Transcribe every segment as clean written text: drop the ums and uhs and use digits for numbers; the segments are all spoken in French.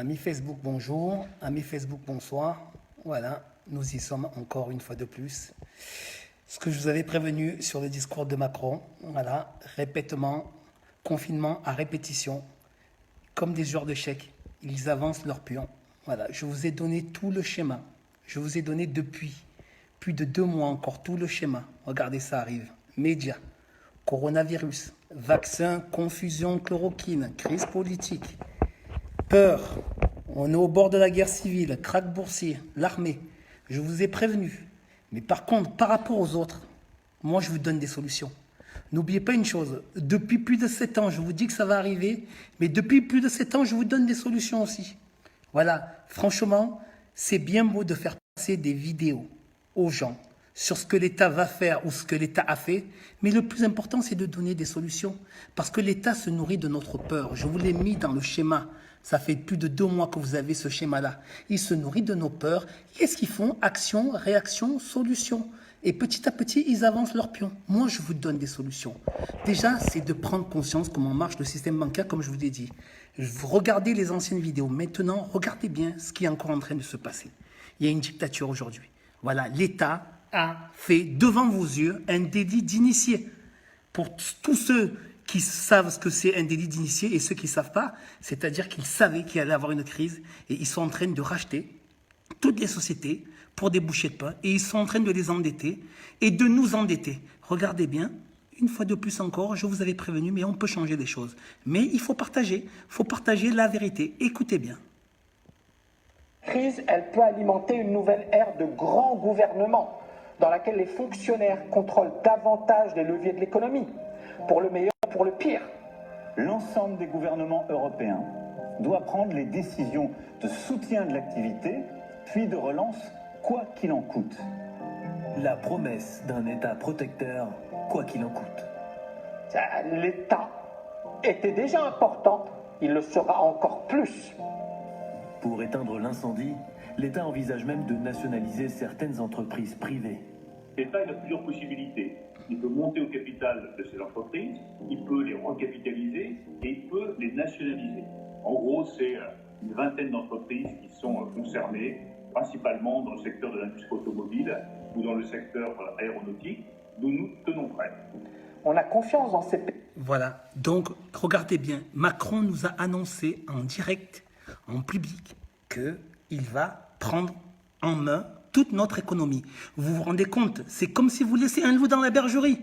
Amis Facebook, bonjour. Amis Facebook, bonsoir. Voilà, nous y sommes encore une fois de plus. Ce que je vous avais prévenu sur le discours de Macron, voilà, répétement, confinement à répétition, comme des joueurs de chèques, ils avancent leur pion. Voilà, je vous ai donné tout le schéma. Je vous ai donné depuis plus de 2 mois encore tout le schéma. Regardez, ça arrive. Médias, coronavirus, vaccin, confusion, chloroquine, crise politique, peur. On est au bord de la guerre civile, krach boursier, l'armée. Je vous ai prévenu. Mais par contre, par rapport aux autres, moi je vous donne des solutions. N'oubliez pas une chose, depuis plus de 7 ans, je vous dis que ça va arriver, mais depuis plus de 7 ans, je vous donne des solutions aussi. Voilà, franchement, c'est bien beau de faire passer des vidéos aux gens sur ce que l'État va faire ou ce que l'État a fait, mais le plus important, c'est de donner des solutions. Parce que l'État se nourrit de notre peur. Je vous l'ai mis dans le schéma. Ça fait plus de 2 mois que vous avez ce schéma-là. Il se nourrit de nos peurs. Qu'est-ce qu'ils font? Action, réaction, solution. Et petit à petit, ils avancent leur pion. Moi, je vous donne des solutions. Déjà, c'est de prendre conscience comment marche le système bancaire, comme je vous l'ai dit. Regardez les anciennes vidéos. Maintenant, regardez bien ce qui est encore en train de se passer. Il y a une dictature aujourd'hui. Voilà, l'État a fait devant vos yeux un délit d'initié. Pour tous ceux qui savent ce que c'est un délit d'initié et ceux qui ne savent pas, c'est-à-dire qu'ils savaient qu'il allait avoir une crise et ils sont en train de racheter toutes les sociétés pour des bouchées de pain et ils sont en train de les endetter et de nous endetter. Regardez bien, une fois de plus encore, je vous avais prévenu, mais on peut changer les choses. Mais il faut partager la vérité. Écoutez bien. La crise, elle peut alimenter une nouvelle ère de grand gouvernement dans laquelle les fonctionnaires contrôlent davantage les leviers de l'économie, pour le meilleur, pour le pire. L'ensemble des gouvernements européens doit prendre les décisions de soutien de l'activité, puis de relance, quoi qu'il en coûte. La promesse d'un État protecteur, quoi qu'il en coûte. L'État était déjà important, il le sera encore plus. Pour éteindre l'incendie, l'État envisage même de nationaliser certaines entreprises privées. L'État a plusieurs possibilités. Il peut monter au capital de ces entreprises, il peut les recapitaliser et il peut les nationaliser. En gros, c'est une vingtaine d'entreprises qui sont concernées, principalement dans le secteur de l'industrie automobile ou dans le secteur aéronautique, d'où nous tenons prêts. On a confiance dans ces pays. Voilà, donc regardez bien, Macron nous a annoncé en direct, en public, qu'il va prendre en main toute notre économie. Vous vous rendez compte? C'est comme si vous laissez un loup dans la bergerie.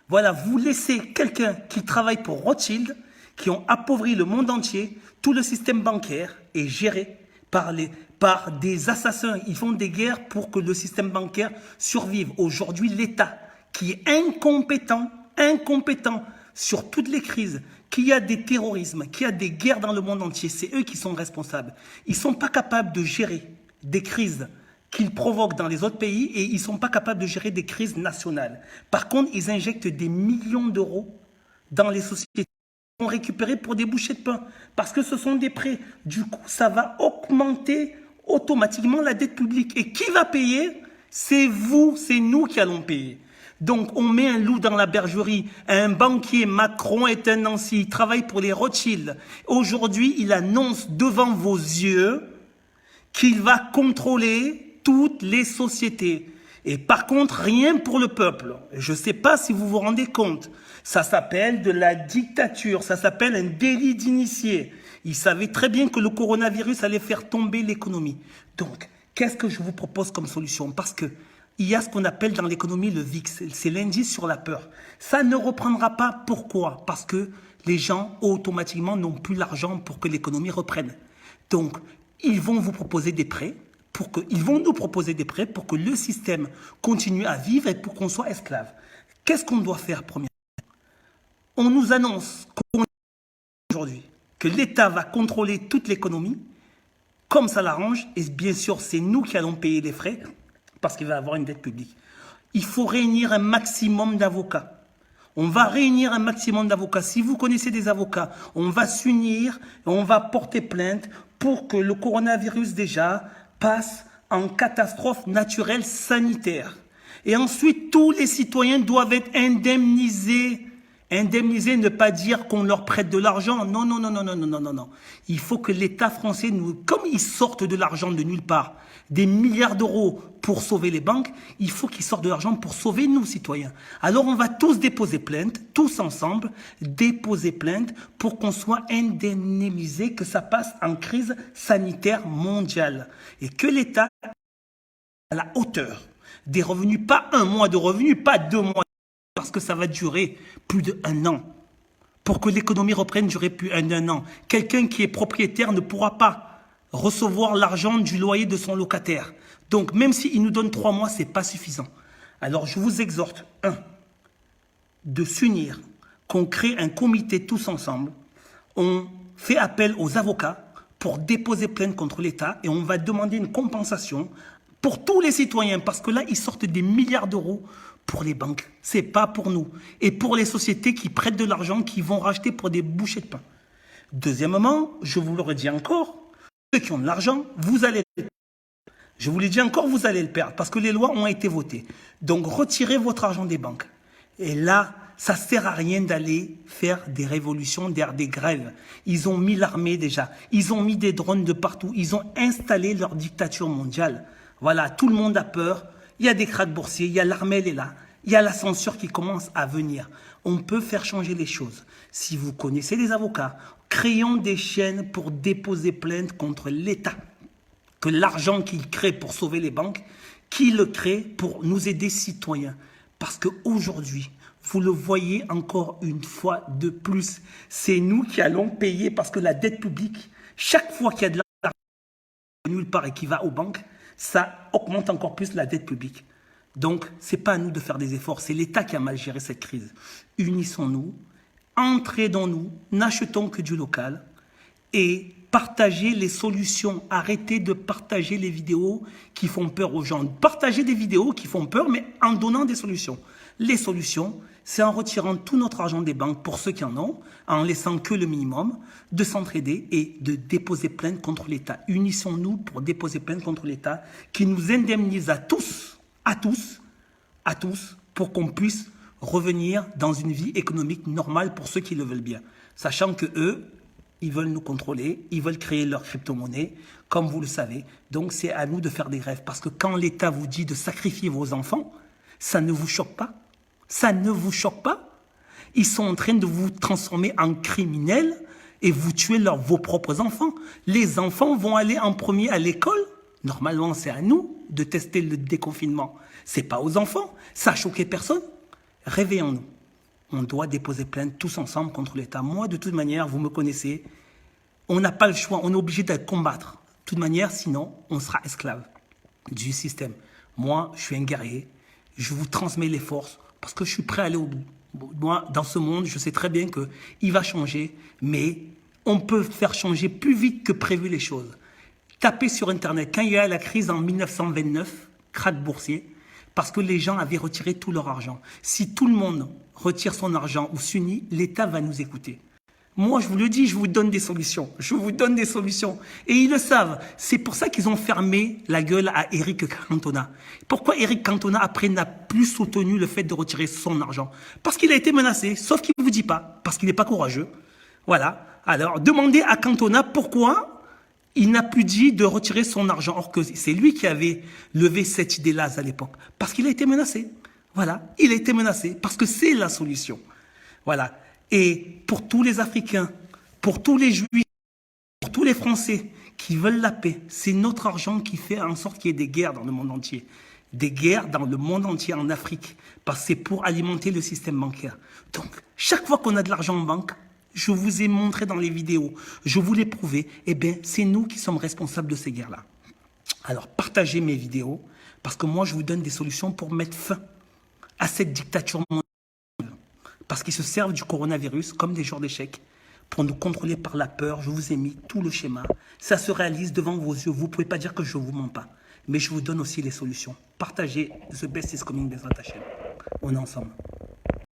Voilà, vous laissez quelqu'un qui travaille pour Rothschild, qui ont appauvri le monde entier, tout le système bancaire est géré par des assassins. Ils font des guerres pour que le système bancaire survive. Aujourd'hui, l'État, qui est incompétent sur toutes les crises, qu'il y a des terrorismes, qu'il y a des guerres dans le monde entier, c'est eux qui sont responsables. Ils ne sont pas capables de gérer des crises qu'ils provoquent dans les autres pays et ils ne sont pas capables de gérer des crises nationales. Par contre, ils injectent des millions d'euros dans les sociétés qu'ils vont récupérer pour des bouchées de pain parce que ce sont des prêts. Du coup, ça va augmenter automatiquement la dette publique. Et qui va payer? C'est vous, c'est nous qui allons payer. Donc, on met un loup dans la bergerie. Un banquier, Macron est un Nancy, il travaille pour les Rothschild. Aujourd'hui, il annonce devant vos yeux qu'il va contrôler toutes les sociétés. Et par contre, rien pour le peuple. Je ne sais pas si vous vous rendez compte. Ça s'appelle de la dictature, ça s'appelle un délit d'initié. Il savait très bien que le coronavirus allait faire tomber l'économie. Donc, qu'est-ce que je vous propose comme solution? Parce que il y a ce qu'on appelle dans l'économie le VIX, c'est l'indice sur la peur. Ça ne reprendra pas. Pourquoi? Parce que les gens automatiquement n'ont plus l'argent pour que l'économie reprenne. Donc, ils vont vous proposer des prêts, ils vont nous proposer des prêts pour que le système continue à vivre et pour qu'on soit esclave. Qu'est-ce qu'on doit faire premièrement? On nous annonce aujourd'hui que l'État va contrôler toute l'économie comme ça l'arrange et bien sûr c'est nous qui allons payer les frais parce qu'il va y avoir une dette publique. Il faut réunir un maximum d'avocats. On va réunir un maximum d'avocats. Si vous connaissez des avocats, on va s'unir et on va porter plainte pour que le coronavirus déjà passe en catastrophe naturelle sanitaire. Et ensuite, tous les citoyens doivent être indemnisés. Indemniser, ne pas dire qu'on leur prête de l'argent. Non, non, non, non, non, non, non, non, non. Il faut que l'État français, comme ils sortent de l'argent de nulle part, des milliards d'euros pour sauver les banques, il faut qu'ils sortent de l'argent pour sauver nous, citoyens. Alors on va tous déposer plainte, tous ensemble, déposer plainte pour qu'on soit indemnisés, que ça passe en crise sanitaire mondiale. Et que l'État, à la hauteur des revenus, pas un mois de revenus, pas 2 mois, parce que ça va durer plus d'1 an. Pour que l'économie reprenne, durer plus d'1 an. Quelqu'un qui est propriétaire ne pourra pas recevoir l'argent du loyer de son locataire. Donc, même s'il nous donne 3 mois, ce n'est pas suffisant. Alors, je vous exhorte, de s'unir, qu'on crée un comité tous ensemble. On fait appel aux avocats pour déposer plainte contre l'État et on va demander une compensation pour tous les citoyens, parce que là, ils sortent des milliards d'euros pour les banques. Ce n'est pas pour nous. Et pour les sociétés qui prêtent de l'argent, qui vont racheter pour des bouchées de pain. Deuxièmement, je vous le redis encore, ceux qui ont de l'argent, vous allez le perdre. Je vous l'ai dit encore, vous allez le perdre, parce que les lois ont été votées. Donc, retirez votre argent des banques. Et là, ça ne sert à rien d'aller faire des révolutions, des grèves. Ils ont mis l'armée déjà. Ils ont mis des drones de partout. Ils ont installé leur dictature mondiale. Voilà, tout le monde a peur. Il y a des krachs boursiers, il y a l'armée, elle est là. Il y a la censure qui commence à venir. On peut faire changer les choses. Si vous connaissez des avocats, créons des chaînes pour déposer plainte contre l'État. Que l'argent qu'il crée pour sauver les banques, qu'il le crée pour nous aider citoyens. Parce qu'aujourd'hui, vous le voyez encore une fois de plus, c'est nous qui allons payer parce que la dette publique, chaque fois qu'il y a de l'argent nulle part et qui va aux banques, ça augmente encore plus la dette publique. Donc, ce n'est pas à nous de faire des efforts, c'est l'État qui a mal géré cette crise. Unissons-nous, entraidons-nous, n'achetons que du local et partagez les solutions. Arrêtez de partager les vidéos qui font peur aux gens. Partagez des vidéos qui font peur, mais en donnant des solutions. Les solutions, c'est en retirant tout notre argent des banques pour ceux qui en ont, en laissant que le minimum, de s'entraider et de déposer plainte contre l'État. Unissons-nous pour déposer plainte contre l'État qui nous indemnise à tous, pour qu'on puisse revenir dans une vie économique normale pour ceux qui le veulent bien. Sachant que eux, ils veulent nous contrôler, ils veulent créer leur crypto-monnaie, comme vous le savez. Donc c'est à nous de faire des grèves. Parce que quand l'État vous dit de sacrifier vos enfants, ça ne vous choque pas? Ça ne vous choque pas? Ils sont en train de vous transformer en criminels et vous tuer vos propres enfants. Les enfants vont aller en premier à l'école. Normalement, c'est à nous de tester le déconfinement. C'est pas aux enfants. Ça a choqué personne. Réveillons-nous. On doit déposer plainte tous ensemble contre l'État. Moi, de toute manière, vous me connaissez, on n'a pas le choix. On est obligé de combattre. De toute manière, sinon, on sera esclave du système. Moi, je suis un guerrier. Je vous transmets les forces parce que je suis prêt à aller au bout. Moi, dans ce monde, je sais très bien qu'il va changer, mais on peut faire changer plus vite que prévu les choses. Tapez sur Internet. Quand il y a la crise en 1929, krach boursier, parce que les gens avaient retiré tout leur argent. Si tout le monde retire son argent ou s'unit, l'État va nous écouter. Moi, je vous le dis, je vous donne des solutions. Je vous donne des solutions. Et ils le savent. C'est pour ça qu'ils ont fermé la gueule à Eric Cantona. Pourquoi Eric Cantona, après, n'a plus soutenu le fait de retirer son argent? Parce qu'il a été menacé, sauf qu'il ne vous dit pas, parce qu'il n'est pas courageux. Voilà. Alors, demandez à Cantona pourquoi il n'a plus dit de retirer son argent. Or que c'est lui qui avait levé cette idée-là à l'époque. Parce qu'il a été menacé. Voilà. Il a été menacé. Parce que c'est la solution. Voilà. Et pour tous les Africains, pour tous les Juifs, pour tous les Français qui veulent la paix, c'est notre argent qui fait en sorte qu'il y ait des guerres dans le monde entier. Des guerres dans le monde entier, en Afrique. Parce que c'est pour alimenter le système bancaire. Donc, chaque fois qu'on a de l'argent en banque, je vous ai montré dans les vidéos, je vous l'ai prouvé, eh bien, c'est nous qui sommes responsables de ces guerres-là. Alors, partagez mes vidéos, parce que moi, je vous donne des solutions pour mettre fin à cette dictature mondiale. Parce qu'ils se servent du coronavirus comme des joueurs d'échecs pour nous contrôler par la peur. Je vous ai mis tout le schéma. Ça se réalise devant vos yeux. Vous ne pouvez pas dire que je ne vous mens pas. Mais je vous donne aussi les solutions. Partagez. The best is coming, Bezrat Hashem. On est ensemble.